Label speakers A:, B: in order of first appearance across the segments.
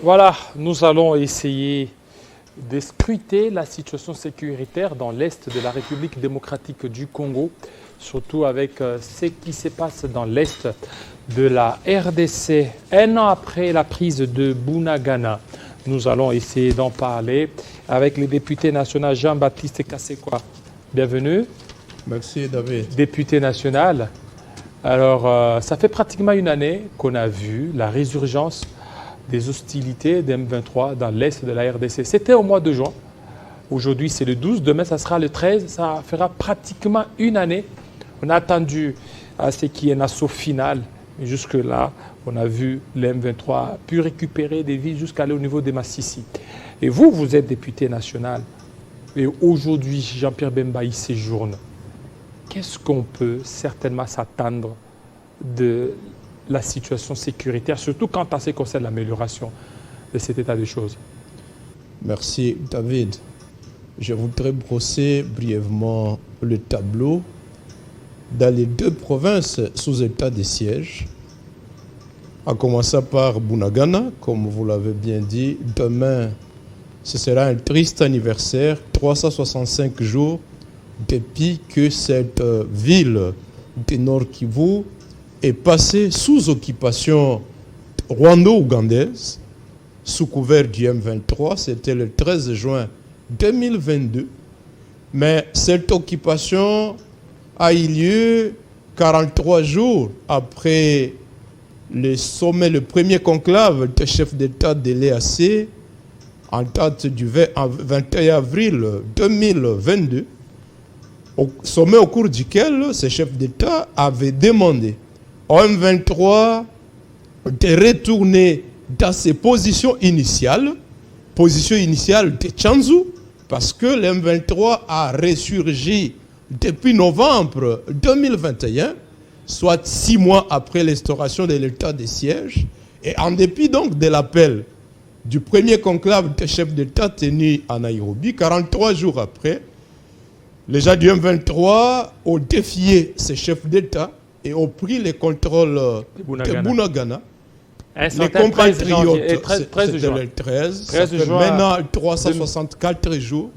A: Voilà, nous allons essayer de scruter la situation sécuritaire dans l'Est de la République démocratique du Congo, surtout avec ce qui se passe dans l'Est de la RDC. Un an après la prise de Bunagana, nous allons essayer d'en parler avec le député national Jean-Baptiste Kasekwa. Bienvenue.
B: Merci David.
A: Député national. Alors, ça fait pratiquement une année qu'on a vu la résurgence des hostilités d'M23 dans l'Est de la RDC. C'était au mois de juin. Aujourd'hui, c'est le 12. Demain, ça sera le 13. Ça fera pratiquement une année. On a attendu à ce qu'il y ait un assaut final. Et jusque-là, on a vu l'M23 pu récupérer des villes jusqu'à aller au niveau des Massissi. Et vous, vous êtes député national. Et aujourd'hui, Jean-Pierre Bemba y séjourne. Qu'est-ce qu'on peut certainement s'attendre de la situation sécuritaire, surtout quand ça concerne l'amélioration de cet état de choses?
B: Merci David. Je voudrais brosser brièvement le tableau dans les deux provinces sous état de siège, en commençant par Bunagana, comme vous l'avez bien dit. Demain, ce sera un triste anniversaire, 365 jours depuis que cette ville du Nord Kivu est passée sous occupation rwando-ougandaise, sous couvert du M23. C'était le 13 juin 2022. Mais cette occupation a eu lieu 43 jours après le sommet, le premier conclave des chefs d'État de l'EAC, en date du 21 avril 2022. Au sommet au cours duquel ces chefs d'État avaient demandé au M23 de retourner dans ses positions initiales de Tchanzu, parce que le M23 a ressurgi depuis novembre 2021, soit 6 mois après l'instauration de l'état de siège, et en dépit donc de l'appel du premier conclave des chefs d'État tenu à Nairobi, 43 jours après, les gens du M23 ont défié ces chefs d'État et ont pris le contrôle de Bunagana. Les compatriotes, c'était le 13, ça fait maintenant 364 jours.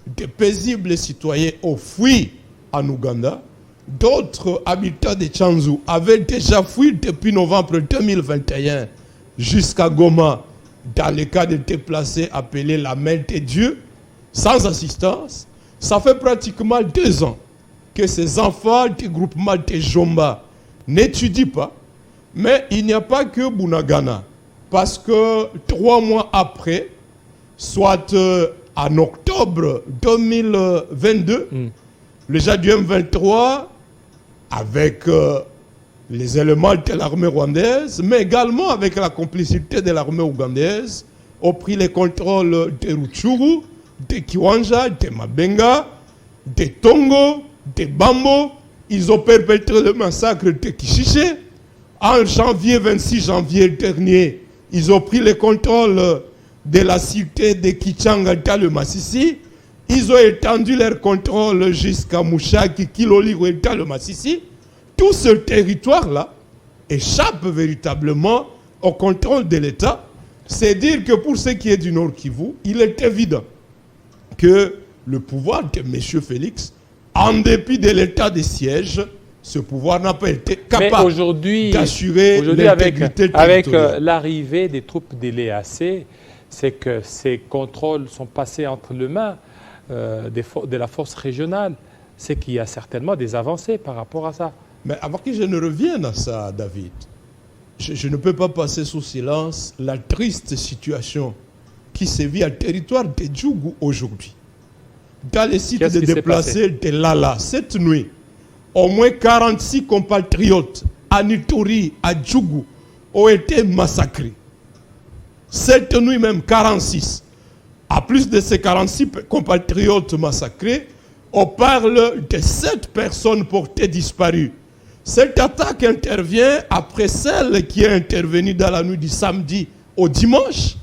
B: Des paisibles citoyens ont fui en Ouganda. D'autres habitants de Tchanzu avaient déjà fui depuis novembre 2021 jusqu'à Goma, dans le cas de déplacés appelés la main de Dieu, sans assistance. Ça fait pratiquement 2 ans que ces enfants du groupement de Jomba n'étudient pas. Mais il n'y a pas que Bunagana. Parce que 3 mois après, soit en octobre 2022, les gens du M23, avec les éléments de l'armée rwandaise, mais également avec la complicité de l'armée ougandaise, ont pris le contrôle de Rutshuru, de Kiwanja, de Mabenga, de Tongo, de Bambo. Ils ont perpétré le massacre de Kishiche. En 26 janvier dernier, ils ont pris le contrôle de la cité de Kichanga dans le Massissi. Ils ont étendu leur contrôle jusqu'à Mouchaki, Kiloliro dans le Massissi. Tout ce territoire-là échappe véritablement au contrôle de l'État. C'est dire que pour ce qui est du Nord Kivu, il est évident que le pouvoir de M. Félix, en dépit de l'état de siège, ce pouvoir n'a pas été capable d'assurer l'intégrité territoriale.
A: Avec l'arrivée des troupes de l'EAC, c'est que ces contrôles sont passés entre les mains de la force régionale. C'est qu'il y a certainement des avancées par rapport à ça.
B: Mais avant que je ne revienne à ça, David, je ne peux pas passer sous silence la triste situation qui se vit à territoire de Djougou aujourd'hui. Dans les sites de déplacés de Lala, cette nuit, au moins 46 compatriotes à Nituri, à Djougou, ont été massacrés. Cette nuit même, 46. À plus de ces 46 compatriotes massacrés, on parle de 7 personnes portées disparues. Cette attaque intervient après celle qui est intervenue dans la nuit du samedi au dimanche,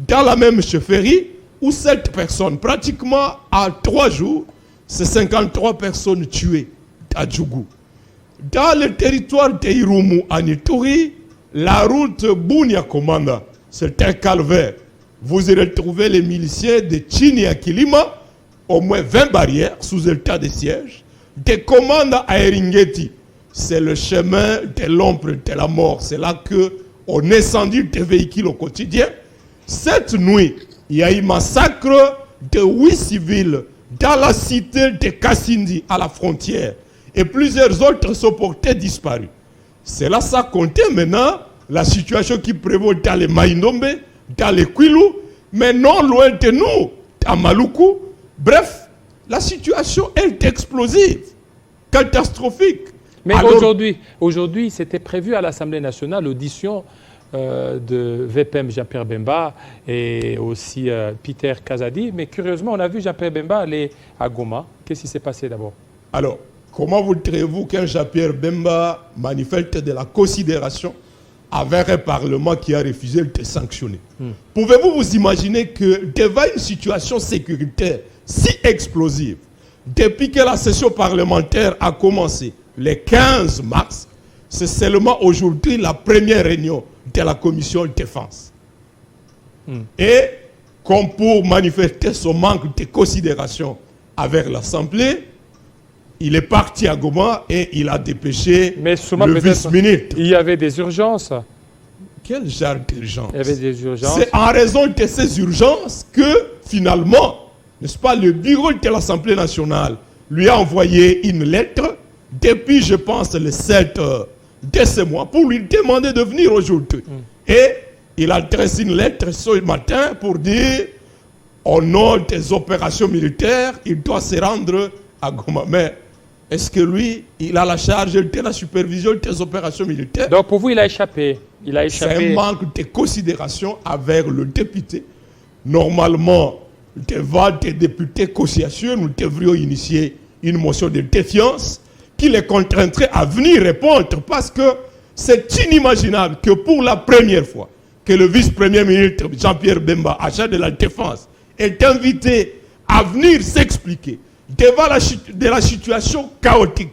B: dans la même chefferie, où 7 personnes, pratiquement à 3 jours, c'est 53 personnes tuées à Djougou. Dans le territoire d'Irumu, à Nituri, la route Bunia-Komanda, c'est un calvaire. Vous y retrouvez les miliciens de Chini à Kilima, au moins 20 barrières sous état de siège, des commandes à Eringeti. C'est le chemin de l'ombre de la mort. C'est là qu'on incendie des véhicules au quotidien. Cette nuit, il y a eu massacre de 8 civils dans la cité de Kassindi, à la frontière. Et plusieurs autres sont portés disparus. C'est là ça comptait maintenant la situation qui prévaut dans les Maïnombe, dans les Kwilu, mais non loin de nous, à Maluku. Bref, la situation est explosive, catastrophique.
A: Mais alors, aujourd'hui, c'était prévu à l'Assemblée nationale l'audition de VPM Jean-Pierre Bemba et aussi Peter Kazadi. Mais curieusement, on a vu Jean-Pierre Bemba aller à Goma. Qu'est-ce qui s'est passé d'abord?
B: Alors, comment voudrez-vous qu'un Jean-Pierre Bemba manifeste de la considération avec un Parlement qui a refusé de te sanctionner? Pouvez-vous vous imaginer que devant une situation sécuritaire si explosive, depuis que la session parlementaire a commencé le 15 mars, c'est seulement aujourd'hui la première réunion de la commission de défense. Et comme pour manifester son manque de considération avec l'Assemblée, il est parti à Goma et il a dépêché le vice-ministre.
A: Il y avait des urgences.
B: Quel genre d'urgence?
A: Il y avait des urgences.
B: C'est en raison de ces urgences que finalement, n'est-ce pas, le bureau de l'Assemblée nationale lui a envoyé une lettre depuis, je pense, le 7 de ce mois pour lui demander de venir aujourd'hui. Et il a adressé une lettre ce matin pour dire, au nom des opérations militaires, il doit se rendre à Goma. Mais est-ce que lui, il a la charge de la supervision des opérations militaires?
A: Donc pour vous, il a échappé. Il a échappé.
B: C'est un manque de considération avec le député. Normalement, devant des députés consciencieux, nous devrions initier une motion de défiance qui les contraindrait à venir répondre, parce que c'est inimaginable que pour la première fois que le vice-premier ministre Jean-Pierre Bemba, agent de la défense, est invité à venir s'expliquer devant la situation chaotique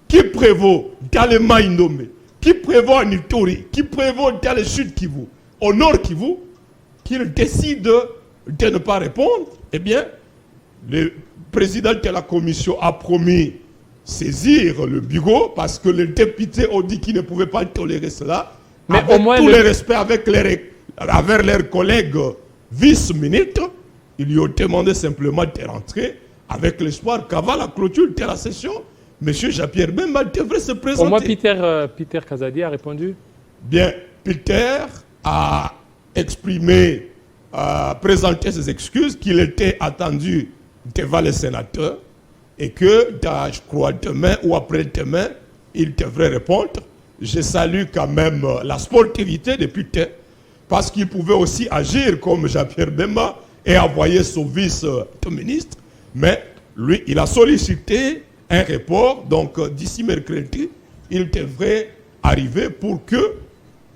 B: qui prévaut dans le Maïnombe, qui prévaut en Ituri, qui prévaut dans le sud Kivu, au nord Kivu, qu'il décide de ne pas répondre. Eh bien, le président de la commission a promis saisir le bureau parce que les députés ont dit qu'ils ne pouvaient pas tolérer cela. Mais avec au moins tout le respect avec leurs collègues vice-ministres, ils lui ont demandé simplement de rentrer avec l'espoir qu'avant la clôture de la session, M. Jean-Pierre Bemba devrait se présenter.
A: Au moins Peter Kazadi a répondu.
B: Bien, Peter a exprimé, présenté ses excuses, qu'il était attendu devant les sénateurs et que, je crois, demain ou après-demain, il devrait répondre. Je salue quand même la sportivité de Peter, parce qu'il pouvait aussi agir comme Jean-Pierre Bemba et envoyer son vice-ministre. Mais lui, il a sollicité un report. Donc, d'ici mercredi, il devrait arriver pour que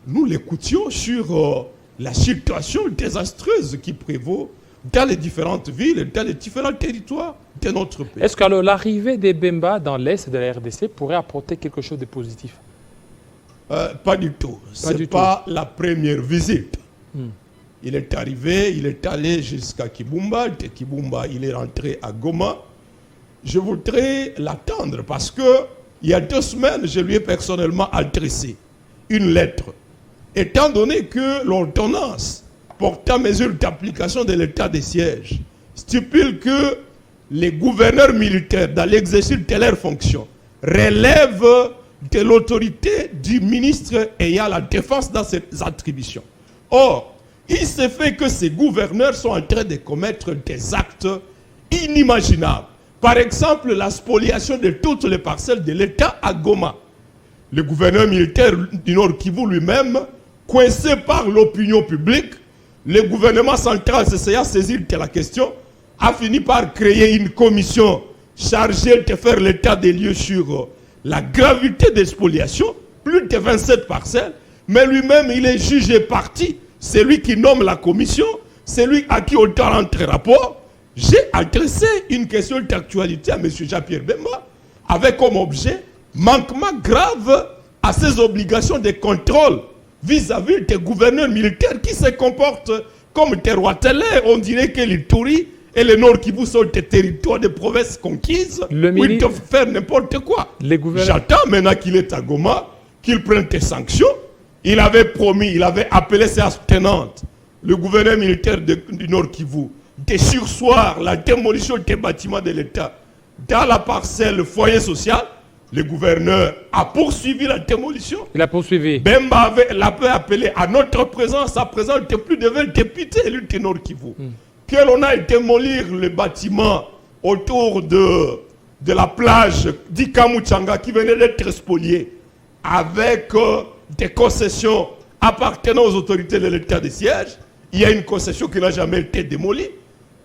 B: nous l'écoutions sur la situation désastreuse qui prévaut dans les différentes villes et dans les différents territoires de notre pays.
A: Est-ce que l'arrivée des Bemba dans l'Est de la RDC pourrait apporter quelque chose de positif?
B: Pas du tout. Ce n'est pas la première visite. Il est arrivé, il est allé jusqu'à Kibumba. De Kibumba, il est rentré à Goma. Je voudrais l'attendre parce que il y a 2 semaines, je lui ai personnellement adressé une lettre. Étant donné que l'ordonnance portant mesure d'application de l'état de siège stipule que les gouverneurs militaires, dans l'exercice de leurs fonctions, relèvent de l'autorité du ministre ayant la défense dans ses attributions. Or, il se fait que ces gouverneurs sont en train de commettre des actes inimaginables. Par exemple, la spoliation de toutes les parcelles de l'État à Goma. Le gouverneur militaire du Nord Kivu lui-même, coincé par l'opinion publique, le gouvernement central s'essayant à saisir de la question, a fini par créer une commission chargée de faire l'état des lieux sur la gravité des spoliations, plus de 27 parcelles, mais lui-même il est jugé parti, c'est lui qui nomme la commission, c'est lui à qui on doit rentrer rapport. J'ai adressé une question d'actualité à M. Jean-Pierre Bemba avec comme objet manquement grave à ses obligations de contrôle vis-à-vis des gouverneurs militaires qui se comportent comme des rois télé. On dirait que l'Ituri et le Nord Kivu sont des territoires de provinces conquises où ils doivent faire n'importe quoi. J'attends maintenant qu'il est à Goma, qu'il prenne des sanctions. Il avait promis, il avait appelé ses tenantes, le gouverneur militaire du Nord Kivu, de surseoir la démolition des bâtiments de l'État dans la parcelle foyer social. Le gouverneur a poursuivi la démolition.
A: Il a poursuivi.
B: Bemba l'avait appelé à notre présence, à présence de plus de 20 députés élus du Nord Kivu. Que l'on a démolir le bâtiment autour de la plage d'Ikamuchanga qui venait d'être spolié avec des concessions appartenant aux autorités de l'état de siège. Il y a une concession qui n'a jamais été démolie.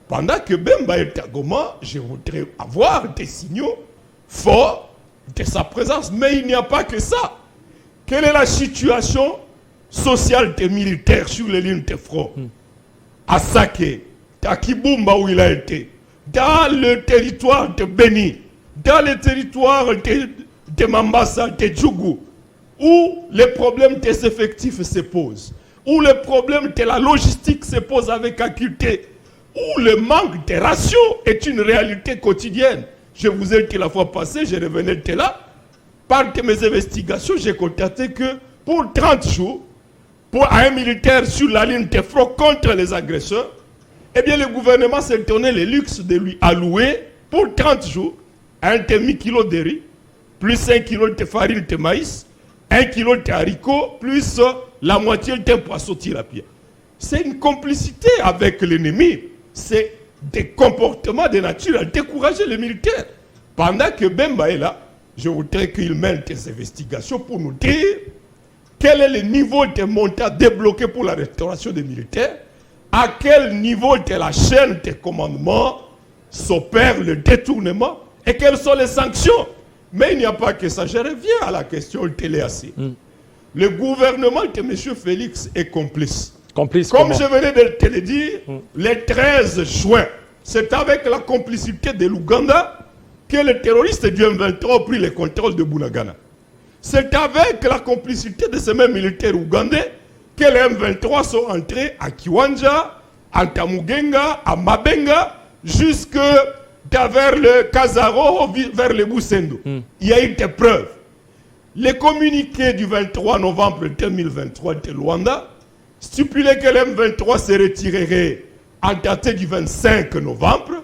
B: Pendant que Bemba est à Goma, je voudrais avoir des signaux forts de sa présence. Mais il n'y a pas que ça. Quelle est la situation sociale des militaires sur les lignes de front? À Sake, à Kibumba où il a été, dans le territoire de Beni, dans le territoire de Mambasa, de Djougou, où les problèmes des effectifs se posent, où le problème de la logistique se pose avec acuité, où le manque de rations est une réalité quotidienne. Je vous ai dit la fois passée, je revenais de là, par de mes investigations, j'ai constaté que pour 30 jours, pour un militaire sur la ligne de front contre les agresseurs, eh bien le gouvernement s'est donné le luxe de lui allouer pour 30 jours un demi-kilo de riz, plus 1 kilo de farine de maïs, 1 kilo de haricots, plus la moitié d'un poisson tilapia. C'est une complicité avec l'ennemi. C'est des comportements de nature à décourager les militaires. Pendant que Bemba est là, je voudrais qu'il mène des investigations pour nous dire quel est le niveau des montants débloqués pour la restauration des militaires, à quel niveau de la chaîne de commandement s'opère le détournement et quelles sont les sanctions. Mais il n'y a pas que ça. Je reviens à la question TLAC. Le gouvernement de M. Félix est complice. Comme je venais de te le dire, le 13 juin, c'est avec la complicité de l'Ouganda que les terroristes du M23 ont pris le contrôle de Bunagana. C'est avec la complicité de ces mêmes militaires ougandais que les M23 sont entrés à Kiwanja, à Tamugenga, à Mabenga, jusque vers le Kazaro, vers le Boussendo. Il y a eu des preuves. Les communiqués du 23 novembre 2023 de Luanda stipulaient que le M23 se retirerait en date du 25 novembre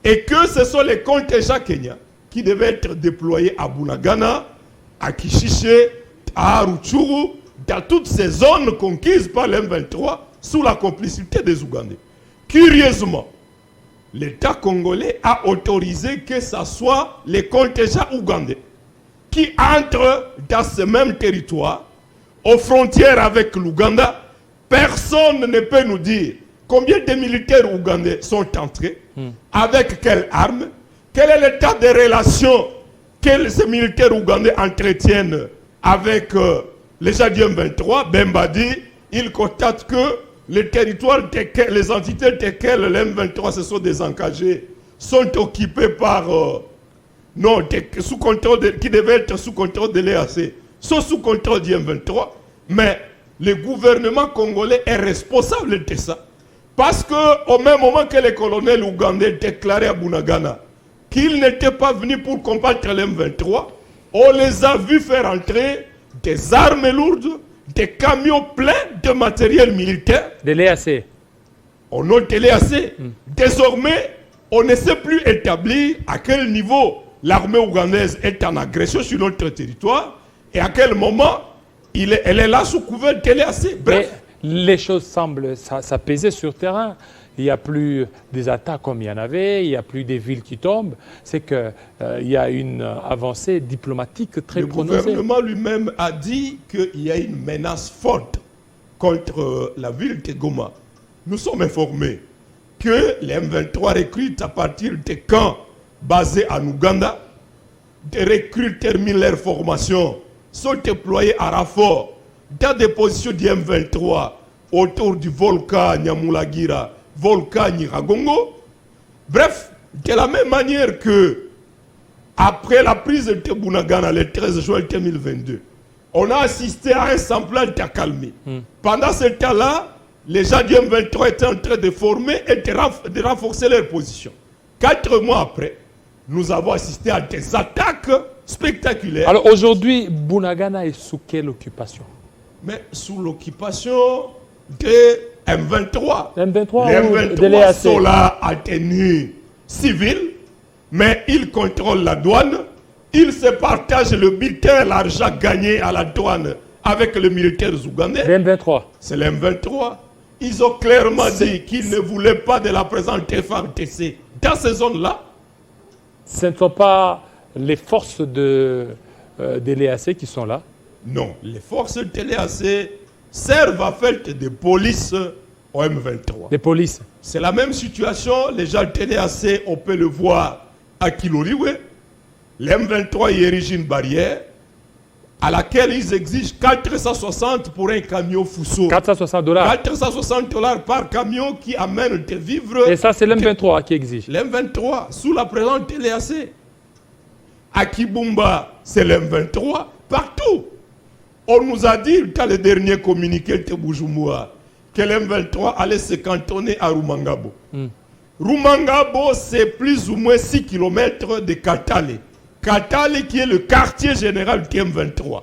B: et que ce sont les contingents kenyans qui devaient être déployés à Bunagana, à Kishiche, à Aruchuru, dans toutes ces zones conquises par le M23 sous la complicité des Ougandais. Curieusement, l'État congolais a autorisé que ce soit les contingents ougandais qui entrent dans ce même territoire, aux frontières avec l'Ouganda. Personne ne peut nous dire combien de militaires ougandais sont entrés, avec quelles armes, quel est l'état des relations que ces militaires ougandais entretiennent avec les gens du M23. Bemba dit, il constate que les territoires, les entités desquelles les M23 se sont désengagés sont occupés par, sous contrôle qui devaient être sous contrôle de l'EAC, sont sous contrôle du M23. Mais le gouvernement congolais est responsable de ça. Parce qu'au même moment que les colonels ougandais déclaraient à Bunagana qu'ils n'étaient pas venus pour combattre le M23, on les a vus faire entrer des armes lourdes, des camions pleins de matériel militaire.
A: De l'EAC.
B: Au nom de l'EAC. Désormais, on ne sait plus établir à quel niveau l'armée ougandaise est en agression sur notre territoire et à quel moment elle est là sous couvert de l'EAC. Bref.
A: Mais les choses semblent s'apaiser sur terrain. Il n'y a plus des attaques comme il y en avait, il n'y a plus des villes qui tombent. C'est qu'il y a une avancée diplomatique très prononcée.
B: Le gouvernement lui-même a dit qu'il y a une menace forte contre la ville de Goma. Nous sommes informés que les M23 recrutent à partir des camps basés en Ouganda. Des recrues terminent leur formation, sont déployés à Rafort, dans des positions du M23 autour du volcan Nyamulagira, volcan Nyiragongo. Bref, de la même manière que après la prise de Bunagana le 13 juin 2022,
C: On a assisté à un semblant d'accalmie. Pendant ce temps-là, les gens du M23 étaient en train de former et de renforcer leur position. 4 mois après, nous avons assisté à des attaques spectaculaires.
A: Alors aujourd'hui, Bunagana est sous quelle occupation?
C: Mais sous l'occupation de M23.
A: M23
C: les
A: ou
C: M23
A: de l'EAC?
C: sont là à tenue civile, mais ils contrôlent la douane. Ils se partagent le butin, l'argent gagné à la douane avec les militaires ougandais.
A: Les M23.
C: C'est les M23. Ils ont clairement dit qu'ils ne voulaient pas de la présence des FARDC dans ces zones-là.
A: Ce ne sont pas les forces de l'EAC qui sont là?
C: Non, les forces de l'EAC servent à faire de police au M23.
A: Des polices?
C: C'est la même situation. Les gens de l'EAC, on peut le voir à Kiloriwe. Les M23 y érigent une barrière à laquelle ils exigent 460 pour un camion Fuso.
A: $460.
C: 460 $ par camion qui amène des vivres.
A: Et ça, c'est l'M23 qui exige.
C: L'M23, sous la présence de l'EAC. À Kibumba, c'est l'M23. Partout. On nous a dit, dans le dernier communiqué de Bujumbura, que l'M23 allait se cantonner à Rumangabo. Rumangabo, c'est plus ou moins 6 km de Katale. Katale qui est le quartier général du M23.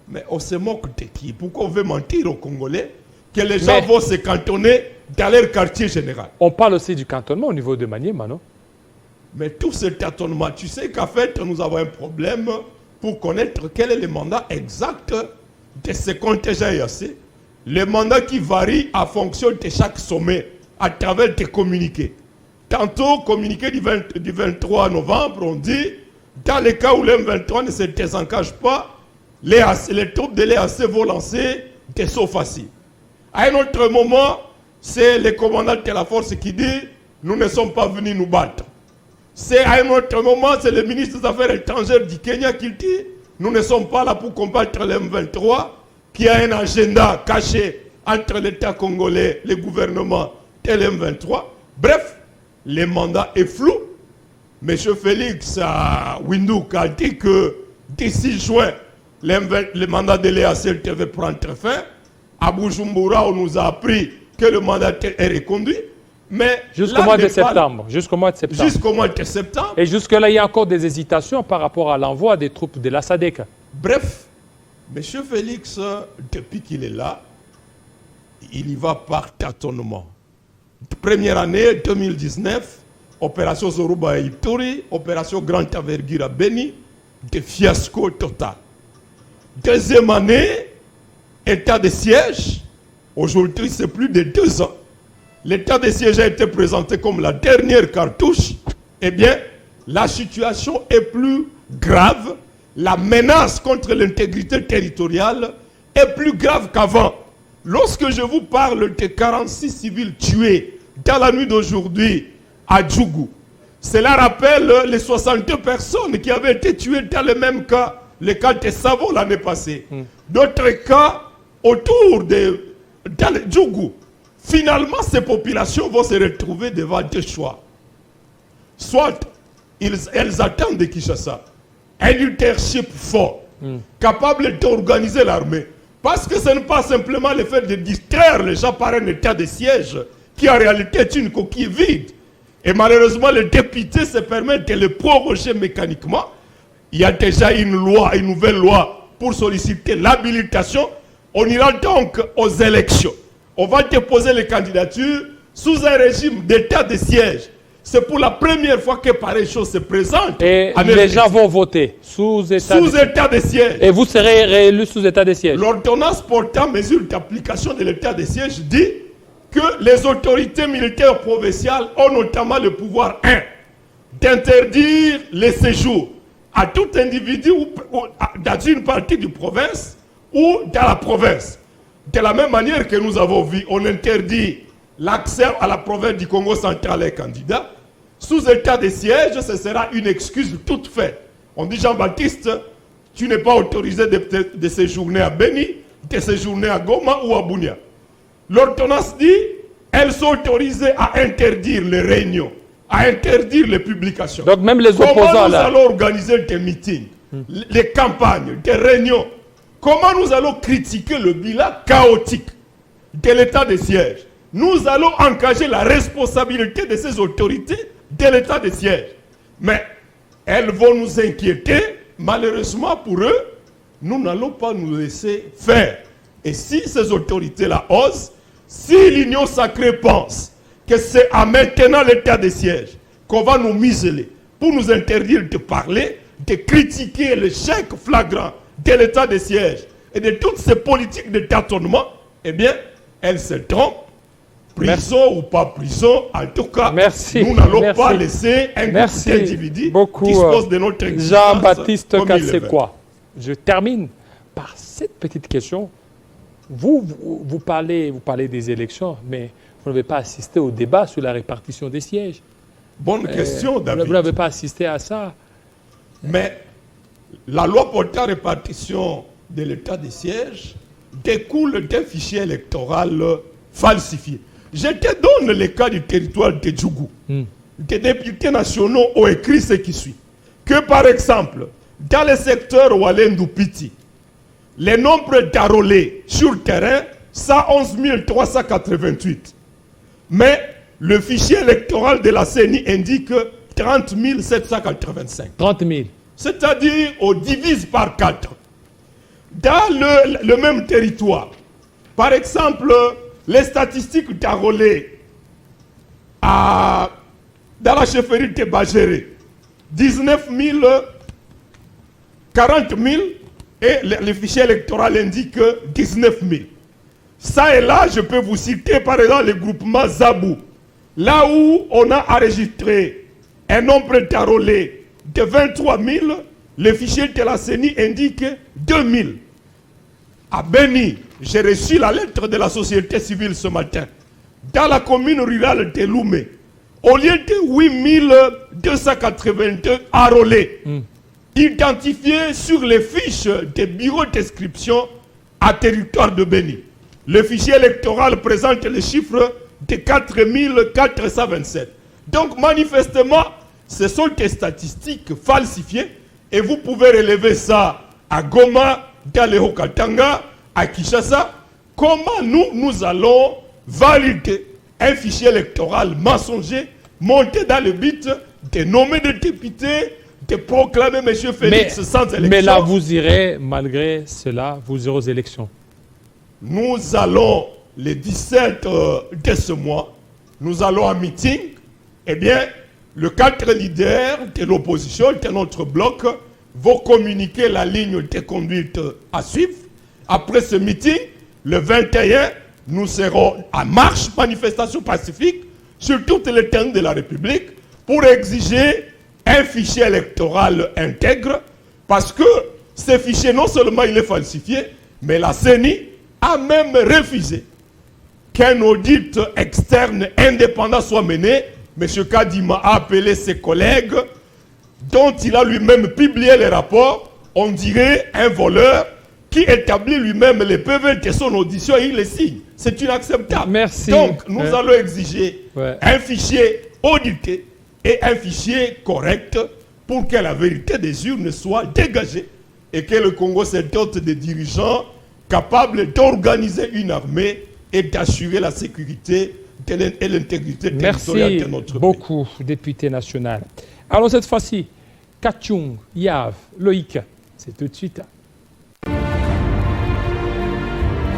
C: Mais on se moque de qui? Pourquoi on veut mentir aux Congolais que les gens vont se cantonner dans leur quartier général?
A: On parle aussi du cantonnement au niveau de Maniema, non?
C: Mais tout ce tâtonnement, tu sais qu'en fait, nous avons un problème pour connaître quel est le mandat exact de ce contingent EAC. Le mandat qui varie en fonction de chaque sommet à travers des communiqués. Tantôt, communiqué du 23 novembre, on dit, dans le cas où l'M23 ne se désengage pas, les troupes de l'EAC vont lancer des sauts faciles. À un autre moment, c'est le commandant de la force qui dit, nous ne sommes pas venus nous battre. C'est à un autre moment, c'est le ministre des Affaires étrangères du Kenya qui dit, nous ne sommes pas là pour combattre l'M23, qui a un agenda caché entre l'État congolais, le gouvernement et l'M23. Bref, le mandat est flou. M. Félix Windhoek a dit que d'ici juin, le mandat de l'EAC devait prendre fin. À Bujumbura, on nous a appris que le mandat est reconduit. Mais
A: jusqu'au mois de septembre. Jusqu'au mois de septembre.
C: Jusqu'au mois de septembre.
A: Et jusque-là, il y a encore des hésitations par rapport à l'envoi des troupes de la SADC.
C: Bref, M. Félix, depuis qu'il est là, il y va par tâtonnement. Première année, 2019, opération Zoruba et Ituri, opération Grande Envergure à Beni, de fiasco total. Deuxième année, état de siège. Aujourd'hui, c'est plus de 2 ans. L'état de siège a été présenté comme la dernière cartouche. Eh bien, la situation est plus grave. La menace contre l'intégrité territoriale est plus grave qu'avant. Lorsque je vous parle de 46 civils tués dans la nuit d'aujourd'hui à Djougou, cela rappelle les 62 personnes qui avaient été tuées dans le même cas, le cas de Savo l'année passée. D'autres cas autour de Djougou. Finalement, ces populations vont se retrouver devant 2 choix. Soit elles attendent de Kinshasa un leadership fort, capable d'organiser l'armée. Parce que ce n'est pas simplement le fait de distraire les gens par un état de siège qui en réalité est une coquille vide. Et malheureusement, les députés se permettent de le proroger mécaniquement. Il y a déjà une loi, une nouvelle loi pour solliciter l'habilitation. On ira donc aux élections. On va déposer les candidatures sous un régime d'état de siège. C'est pour la première fois que pareille chose se présente.
A: Et les gens vont voter sous état
C: de siège.
A: Et vous serez réélu sous état de siège.
C: L'ordonnance portant mesure d'application de l'état de siège dit que les autorités militaires provinciales ont notamment le pouvoir 1. D'interdire les séjours à tout individu dans une partie du province ou dans la province. De la même manière que nous avons vu, on interdit l'accès à la province du Congo central et candidat. Sous état de siège, ce sera une excuse toute faite. On dit Jean-Baptiste, tu n'es pas autorisé de séjourner à Beni, de séjourner à Goma ou à Bunia. L'ordonnance dit, elles sont autorisées à interdire les réunions, à interdire les publications.
A: Donc même les opposants
C: Comment nous
A: là.
C: allons organiser des meetings, les campagnes, des réunions? Comment nous allons critiquer le bilan chaotique de l'état de siège? Nous allons engager la responsabilité de ces autorités de l'état de siège. Mais elles vont nous inquiéter. Malheureusement pour eux, nous n'allons pas nous laisser faire. Et si ces autorités-là osent, si l'Union sacrée pense que c'est en maintenant l'état de siège qu'on va nous museler pour nous interdire de parler, de critiquer l'échec flagrant de l'état de siège et de toutes ces politiques de tâtonnement, eh bien, elles se trompent. Prison ou pas prison, en tout cas, nous n'allons pas laisser un groupe d'individus dispose de notre existence.
A: Jean-Baptiste Kassekwa, je termine par cette petite question. Vous parlez des élections, mais vous n'avez pas assisté au débat sur la répartition des sièges.
C: Bonne question, David.
A: Vous n'avez pas assisté à ça.
C: Mais la loi portant répartition de l'état des sièges découle d'un fichier électoral falsifié. Je te donne le cas du territoire de Djougou. Des députés nationaux ont écrit ce qui suit. Que par exemple, dans le secteur Walendou-Piti, le nombre d'enrôlés sur le terrain, 111 388. Mais le fichier électoral de la CENI indique 30 785.
A: 30 000.
C: C'est-à-dire, on divise par 4. Dans le même territoire, par exemple, les statistiques d'enrôlés dans la chefferie de Bagéré, 19 000, 40 000, et le fichier électoral indique 19 000. Ça et là, je peux vous citer par exemple le groupement Zabou, là où on a enregistré un nombre d'enrôlés de 23 000, le fichier de la CENI indique 2 000. À Beni, j'ai reçu la lettre de la société civile ce matin. Dans la commune rurale de Loumé, au lieu de 8 282 enrôlés, identifiés sur les fiches des bureaux d'inscription à territoire de Beni, le fichier électoral présente le chiffre de 4 427. Donc manifestement, ce sont des statistiques falsifiées et vous pouvez relever ça à Goma, dans le Haut-Katanga, à Kinshasa. Comment nous allons valider un fichier électoral mensonger monté dans le but de nommer des députés, de proclamer M. Félix sans élection?
A: Mais là, vous irez, malgré cela, vous irez aux élections.
C: Nous allons, le 17 de ce mois, nous allons en meeting. Eh bien, les 4 leaders de l'opposition, de notre bloc, vont communiquer la ligne de conduite à suivre. Après ce meeting, le 21, nous serons en marche, manifestation pacifique, sur toutes les terrains de la République, pour exiger un fichier électoral intègre, parce que ce fichier, non seulement il est falsifié, mais la CENI a même refusé qu'un audit externe indépendant soit mené. M. Kadima a appelé ses collègues, dont il a lui-même publié les rapports. On dirait un voleur qui établit lui-même les PV de son audition et il les signe. C'est inacceptable.
A: Merci.
C: Donc, nous allons exiger un fichier audité et un fichier correct pour que la vérité des urnes soit dégagée et que le Congo se dote de dirigeants capables d'organiser une armée et d'assurer la sécurité et l'intégrité territoriale de notre pays.
A: Merci beaucoup, député national. Alors cette fois-ci, Kachung, Yav, Loïc, c'est tout de suite.